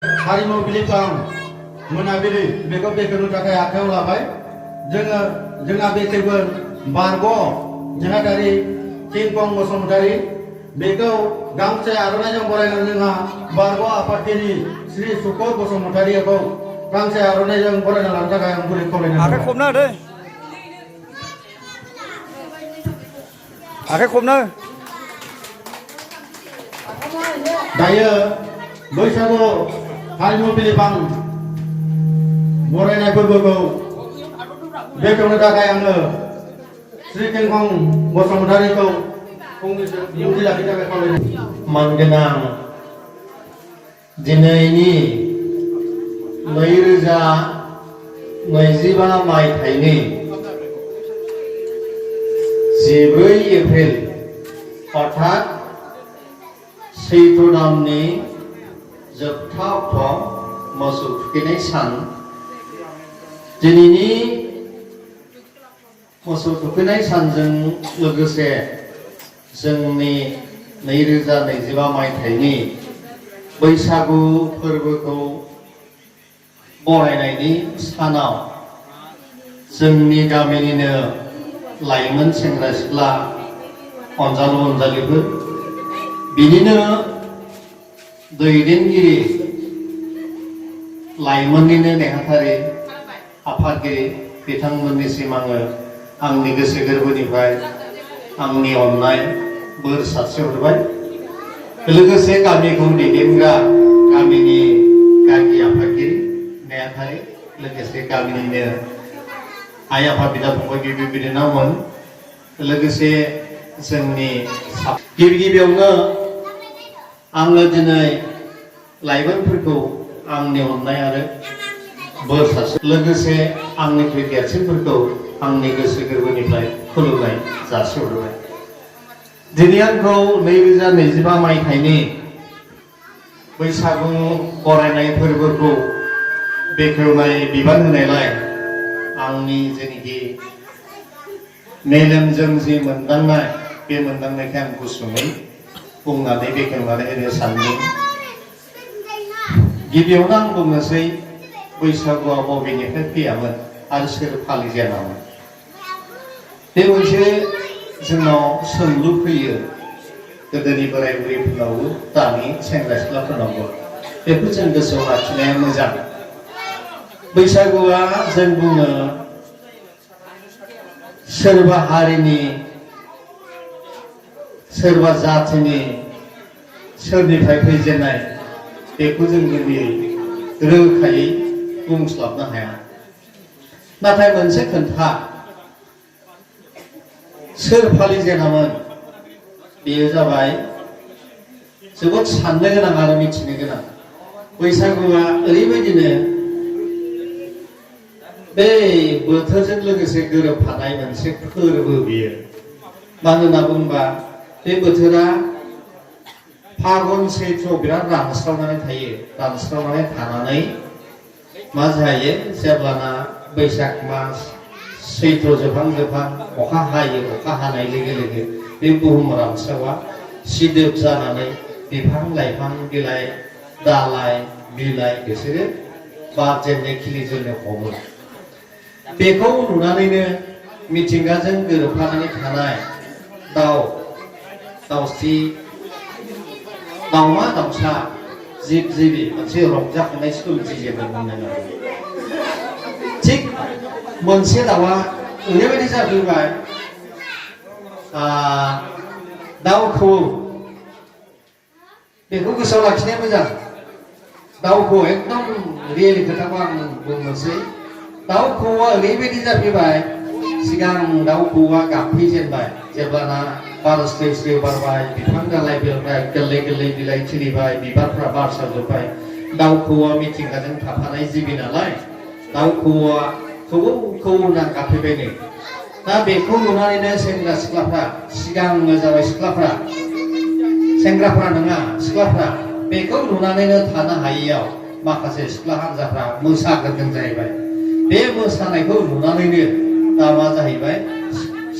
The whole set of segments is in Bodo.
हारिमु बिलिफां मोनाबिलि बेखौ बेखेवनो थाखाय आखायाव लाबाय जोंहा बेखेवगोन बारग' नेहाथारि किंकं बसुमतारी बेखौ गांसे आर'नाइजों बरायनानै जोंहा बारग' आफादगिरि श्री सुकर बसुमतारीखौ गांसे आर'नाइजों बरायना लानो थाखाय आं गुरै खावलायनाय आखाइ खबना होदो आखाइ खबना दायो बैसागु हारिमु बिलिफां बरायनाय फोरबोखौ बेखेवनो थाखाय आङो श्री किंकं बसुमतारीखौ फंनैसो बिबुंथि लाखिनो थाखाय खावलायदों। मानगोनां दिनैनि 2025 मायथाइनि 14 एप्रिल अर्थात सैथ्र दाननि जोबथा अक्ट' मोसौ थुखैनाय सान दिनैनि मोसौ थुखैनाय सानजों लोगोसे जोंनि 2025 मायथाइनि बैसागु फोरबोखौ बरायनायनि सानाव जोंनि गामिनिनो लाइमोन सेंग्रा सिख्ला अनजालु अनजालिफोर बिनिनो दैदेनगिरि लाइमोननिनो नेहाथारि आफादगिरि बिथांमोननिसिम आङो आंनि गोसो गोरबोनिफ्राय आंनि अननाय बोर सारस्रिहरबाय। लोगोसे गामिखौ दैदेनग्रा गामिनि गागि आफादगिरि नेहाथारि लोगोसे गामिनिनो आइ आफा बिदा फंबाय बिबै बिनानावमोन लोगोसे जोंनि गिबियावनो आङो दिनै लाइमोनफोरखौ आंनि अननाय आरो बोर सारस्रि लोगोसे आंनिख्रुइ देरसिनफोरखौ आंनि गोसो गोरबोनिफ्राय खुलुमनाय जासिहरबाय। दिनै आंखौ 2025 मायथाइनि बैसागु बरायनाय फोरबोखौ बेखेवनाय बिबान होनायलाय आंनि जेनाखि मेलेमजों जि मोनदांनाय बे मोनदांनायखौ आं गुसुङै बुंनानै बेखेवनानै होनो सानदों। गिबियावनो आं बुंनोसै बैसागुआ बबेनिफ्राय फैयामोन आरो सोर फालिजेनामोन। बे मोनसे जोंनाव सोंलु फैयो गोदोनि बोराय बुरैफोरनावबो दानि सेंग्रा सिख्लाफोरनावबो बेखौ जों गोसोआव लाखिनाया मोजां। बैसागुआ जों बुङो सोरबा हारिनि सोरबा जातिनि सोरनिफ्राय फैजेननाय बेखौ जों गुबैयै रोखायै बुंस्लाबनो हाया। नाथाय मोनसे खोथा सोर फालिजेनामोन बेयो जाबाय जोबोद साननो गोनां आरो मिथिनो गोनां। बैसागुआ ओरैबायदिनो बे बोथोरजों लोगोसे गोरोबफानाय मोनसे फोरबो बियो। मानो होनना बुङोबा बे बोथोरा फागुन सैथ्र बिराद रानस्रावनानै थायो। रानस्रावनानै थानानै मा जायो जेब्लाना बैसाग मास सैथ्र जोबहां अखा हायो। अखा हानाय लोगो लोगो बे बुहुम रानस्रावा सिदोब जानानै बिफां लाइफां बिलाइ दालाइ बिलाइ बिसोरो बारजेननो खिलिजेननो हमो। बेखौ नुनानैनो मिथिंगाजों गोरोबफानानै थानाय दाउ दाउस्रि दाउमा दाउसा जिब जिबि मोनसे रंजाखांनाय सोमजिजेननो मोननांगौ। थिग मोनसे दाउआ ओरैबायदि जाफैबाय दाउ खौवौ बेखौ गोसोआव लाखिनाया मोजां। दाउखौ एकदम रियेलि खोथाखौ आं बुंनोसै। दाउ खौवौआ ओरैबायदि जाफैबाय सिगां दाउ खौवौआ गाबफैजेनबाय जेब्लाना बार स्लिउ स्लिउ बारबाय बिफां दालाइ बिलाइ गोरलै गोरलै बिलाइ खिलिबाय बिबारफ्रा बारसारजोब्बाय। दाउ खौवौआ मिथिंगाजों थाफानाय जिबि नालाय दाउ खौवौआ खौवौ खौवौ होनना गाबफैबायनो। दा बेखौ नुनानैनो सेंग्रा सिख्लाफ्रा सिगांनो जाबाय सिख्लाफ्रा सेंग्राफ्रा नङा सिख्लाफ्रा बेखौ नुनानैनो थानो हायैयाव माखासे सिख्ला हान्जाफ्रा मोसाग्रोदों जाहैबाय। बे मोसानायखौ नुनानैनो दा मा जाहैबाय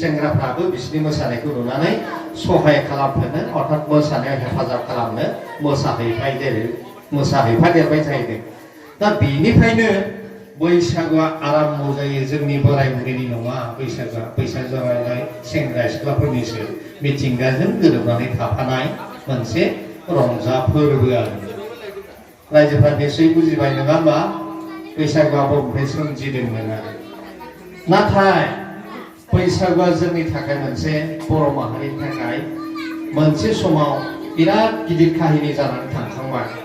सेंग्राफ्राबो बिसिनि मोसानायखौ नुनानै सहाय खालामफैनो अर्थात मोसानायाव हेफाजाब खालामनो मोसाहैबाय जेरै मोसाहैफादेरबाय थाहैदों दा बेनिफ्रायनो बैसागुआ आराम्भ जायो जोंनि बोराय बुरैनि नङा बैसागुआ जाबाय सेंग्रा सिख्लाफोरनिसो मिथिंगाजों गोरोबनानै थाफानाय मोनसे रंजा फोरबो आरो रायजोफ्रा निश्चय बुजिबाय नङा होमबा बैसागुआ बबेनिफ्राय सोमजिदोंमोन आरो नाथाय बैसागुआ जोंनि थाखाय मोनसे बर' माहारिनि थाखाय मोनसे समाव बिराद गिदिर काहिनी जानानै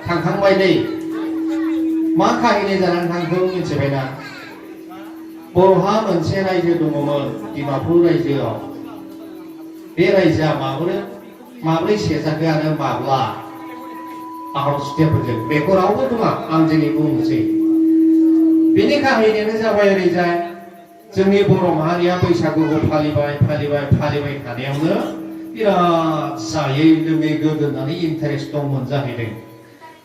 थांखांबाय दै मा काहिनी जानानै थांखो मिथिबायना बर'हा मोनसे रायजो दङमोन डिमापुर रायजोआव बे रायजोआ माब्रै सेजाखो आरो माब्ला आहम सुथियाफोरजों बेखौ रावबो बुङा आं दिनै बुंनोसै बेनि काहिनियानो जाबाय ओरैजाय जोंनि बर' माहारिया बैसागुखौ फालिबाय थानायावनो बिराद जायै लोङै गोदोनानै इन्टारेस्ट दंमोन जाहैदों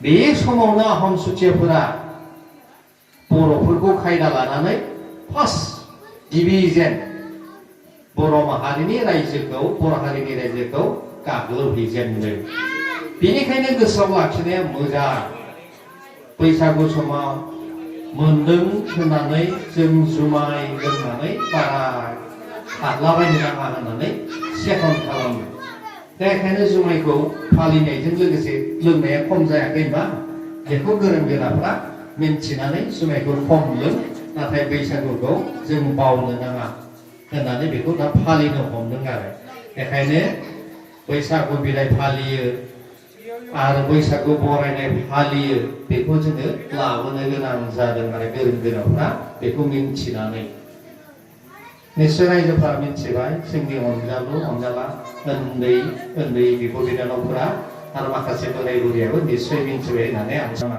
बे समावनो आहम सुथियाफोरा बर'फोरखौ खायदा लानानै फार्स्ट गिबिजेन बर' हारिनि रायजोखौ गाग्लोबहैजेनदों बेनिखायनो गोसोआव लाखिनाया मोजां बैसागु समाव मोनदों होननानै जों जुमाय लोंनानै बारा खारलाबायनो नाङा होननानै सेखन खालामो दा बेखायनो जुमायखौ फालिनायजों लोगोसे लोंनाया खम जायाखैबा बेखौ गोरों गोराफ्रा मिन्थिनानै जुमायखौ खम लों नाथाय बैसागुखौ जों बावनो नाङा होननानै बेखौ दा फालिनो हमदों आरो बेखायनो बैसागु बिदाय फालियो आरो बैसागु बरायनाय फालियो बेखौ जोङो लाबोनो गोनां जादों आरो गोरों गोराफ्रा बेखौ मिन्थिनानै निश्चय रायजोफ्रा मिन्थिबाय जोंनि अनजाला उन्दै बिब' बिनानावफोरा आरो माखासे बोराय बुरैयाबो निश्चय मिन्थिबाय होननानै आं सानो